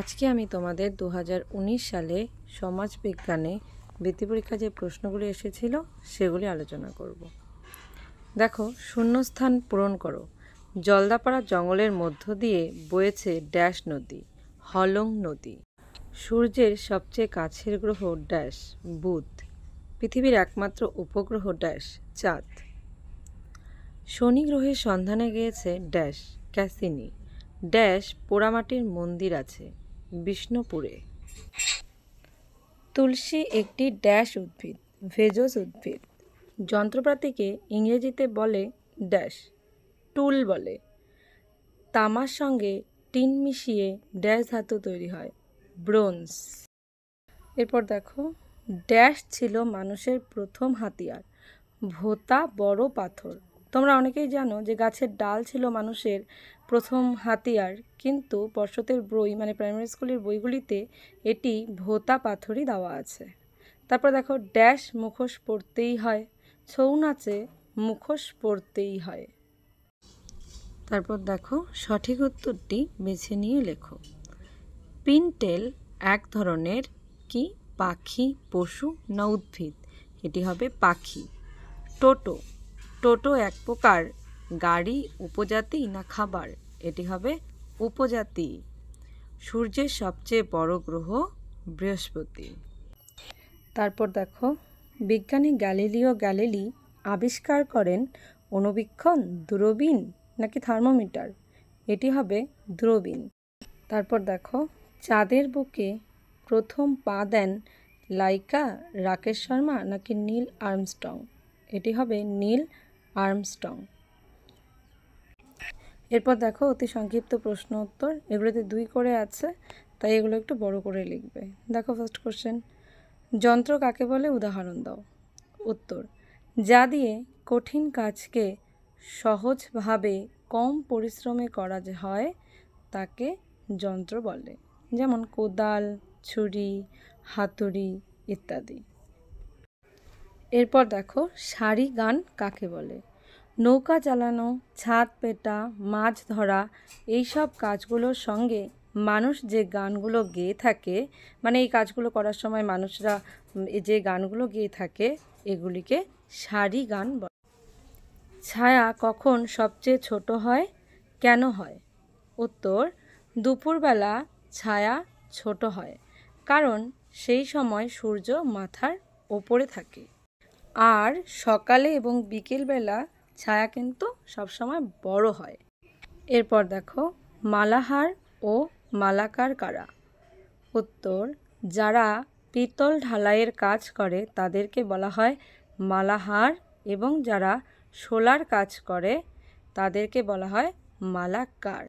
আজকে আমি তোমাদের 2019 সালে সমাজবিজ্ঞানে বৃত্তি পরীক্ষা যে প্রশ্নগুলি এসেছিল সেগুলি আলোচনা করব। দেখো, শূন্যস্থান পূরণ করো। জলদাপাড়া জঙ্গলের মধ্য দিয়ে বয়েছে ড্যাশ নদী, হলং নদী। সূর্যের সবচেয়ে কাছের গ্রহ ড্যাশ, বুধ। পৃথিবীর একমাত্র উপগ্রহ ড্যাশ, চাঁদ। শনি গ্রহের সন্ধানে গিয়েছে ড্যাশ, ক্যাসিনি। ড্যাশ পোড়ামাটির মন্দির আছে, বিষ্ণুপুরে। তুলসী একটি ড্যাশ উদ্ভিদ, ভেষজ উদ্ভিদ। যন্ত্রপাতিকে ইংরেজিতে বলে ড্যাশ, টুল বলে। তামার সঙ্গে টিন মিশিয়ে ড্যাশ ধাতু তৈরি হয়, ব্রোঞ্জ। এরপর দেখো, ড্যাশ ছিল মানুষের প্রথম হাতিয়ার, ভোঁতা বড় পাথর। তোমরা অনেকেই জানো যে গাছের ডাল ছিল মানুষের প্রথম হাতিয়ার, কিন্তু পর্ষদের বই মানে প্রাইমারি স্কুলের বইগুলিতে এটি ভোঁতা পাথরই দেওয়া আছে। তারপর দেখো, ড্যাশ মুখোশ পরতেই হয়, ছৌ নাচে মুখোশ পরতেই হয়। তারপর দেখো, সঠিক উত্তরটি বেছে নিয়ে লেখো। পিনটেল এক ধরনের কি পাখি, পশু না উদ্ভিদ? এটি হবে পাখি। টোটো, টোটো এক প্রকার গাড়ি, উপজাতি না খাবার? এটি হবে উপজাতি। সূর্যের সবচেয়ে বড় গ্রহ বৃহস্পতি। তারপর দেখো, বিজ্ঞানী গ্যালিলিও গ্যালিলি আবিষ্কার করেন অণুবীক্ষণ, দূরবীন নাকি থার্মোমিটার? এটি হবে দূরবীন। তারপর দেখো, চাঁদের বুকে প্রথম পা দেন লাইকা, রাকেশ শর্মা নাকি নীল আর্মস্ট্রং? এটি হবে নীল আর্মস্ট্রং। এরপর দেখো, অতি সংক্ষিপ্ত প্রশ্ন উত্তর, এগুলোতে 2 করে আছে, তাই এগুলো একটু বড় করে লিখবে। দেখো, ফার্স্ট কোশ্চেন, যন্ত্র কাকে বলে? উদাহরণ দাও। উত্তর, যা দিয়ে কঠিন কাজকে সহজভাবে কম পরিশ্রমে করা হয় তাকে যন্ত্র বলে, যেমন কোদাল, ছুরি, হাতুড়ি ইত্যাদি। এরপর দেখো, সারি গান কাকে বলে? নৌকা চালানো, ছাদ পেটা, মাছ ধরা, এইসব কাজগুলোর সঙ্গে মানুষ যে গানগুলো গেয়ে থাকে, মানে এই কাজগুলো করার সময় মানুষরা যে গানগুলো গেয়ে থাকে এগুলিকে সারি গান বলে। ছায়া কখন সবচেয়ে ছোট হয়, কেন হয়? উত্তর, দুপুরবেলা ছায়া ছোট হয়, কারণ সেই সময় সূর্য মাথার ওপরে থাকে। আর সকালে এবং বিকেলবেলা ছায়া কিন্তু সবসময় বড় হয়। এরপর দেখো, মালাহার ও মালাকার কারা? উত্তর, যারা পিতল ঢালাইয়ের কাজ করে তাদেরকে বলা হয় মালাহার, এবং যারা শোলার কাজ করে তাদেরকে বলা হয় মালাকার।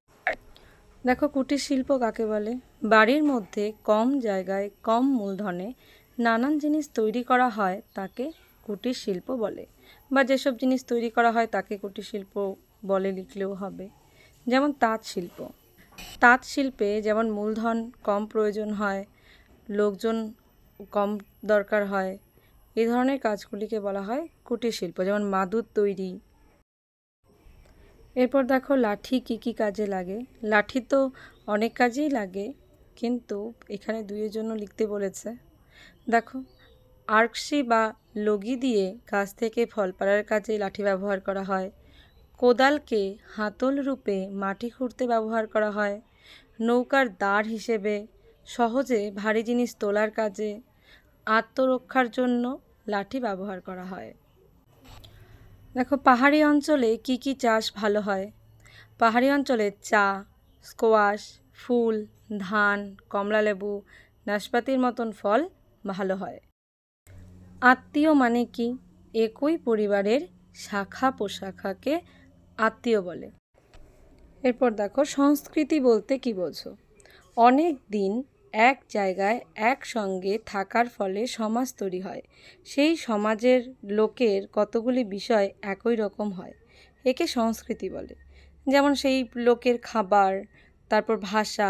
দেখো, কুটির শিল্প কাকে বলে? বাড়ির মধ্যে কম জায়গায় কম মূলধনে নানান জিনিস তৈরি করা হয় তাকে কুটির শিল্প বলে, বা যেসব জিনিস তৈরি করা হয় তাকে কুটির শিল্প বলে লিখলেও হবে। যেমন তাঁত শিল্প, তাঁত শিল্পে যেমন মূলধন কম প্রয়োজন হয়, লোকজন কম দরকার হয়, এই ধরনের কাজগুলিকে বলা হয় কুটির শিল্প, যেমন মাদুর তৈরি। এরপর দেখো, লাঠি কি কি কাজে লাগে? লাঠি তো অনেক কাজেই লাগে, কিন্তু এখানে 2-এর জন্য লিখতে বলেছে। দেখো, আর্কশি বা লগি দিয়ে গাছ থেকে ফল পাড়ার কাজে লাঠি ব্যবহার করা হয়। কোদালকে হাতল রূপে মাটি খুঁড়তে ব্যবহার করা হয়। নৌকার দাঁড় হিসেবে, সহজে ভারী জিনিস তোলার কাজে, আত্মরক্ষার জন্য লাঠি ব্যবহার করা হয়। দেখো, পাহাড়ি অঞ্চলে কি কি চাষ ভালো হয়? পাহাড়ি অঞ্চলে চা, স্কোয়াশ, ফুল, ধান, কমলালেবু, নাশপাতির মতন ফল ভালো হয়। আত্মীয় মানে কি? একই পরিবারের শাখা প্রশাখাকে আত্মীয় বলে। এরপর দেখো, সংস্কৃতি বলতে কি বোঝো? অনেক দিন এক জায়গায় একসঙ্গে থাকার ফলে সমাজ তৈরি হয়, সেই সমাজের লোকের কতগুলি বিষয় একই রকম হয়, একে সংস্কৃতি বলে। যেমন সেই লোকের খাবার, তারপর ভাষা,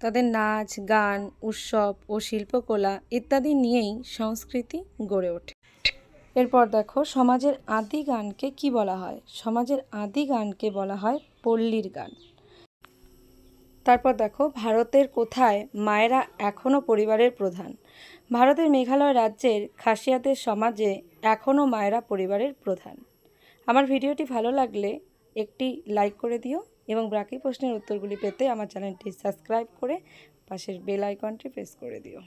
তাদের নাচ, গান, উৎসব ও শিল্পকলা ইত্যাদি নিয়েই সংস্কৃতি গড়ে ওঠে। এরপর দেখো, সমাজের আদি গানকে কি বলা হয়? সমাজের আদি গানকে বলা হয় পল্লীর গান। তারপর দেখো, ভারতের কোথায় মায়েরা এখনও পরিবারের প্রধান? ভারতের মেঘালয় রাজ্যের খাসিয়াদের সমাজে এখনও মায়েরা পরিবারের প্রধান। আমার ভিডিওটি ভালো লাগলে একটি লাইক করে দিও এবং বাকি প্রশ্নের উত্তরগুলি পেতে আমার চ্যানেলটি সাবস্ক্রাইব করে পাশের বেল আইকনটি প্রেস করে দিও।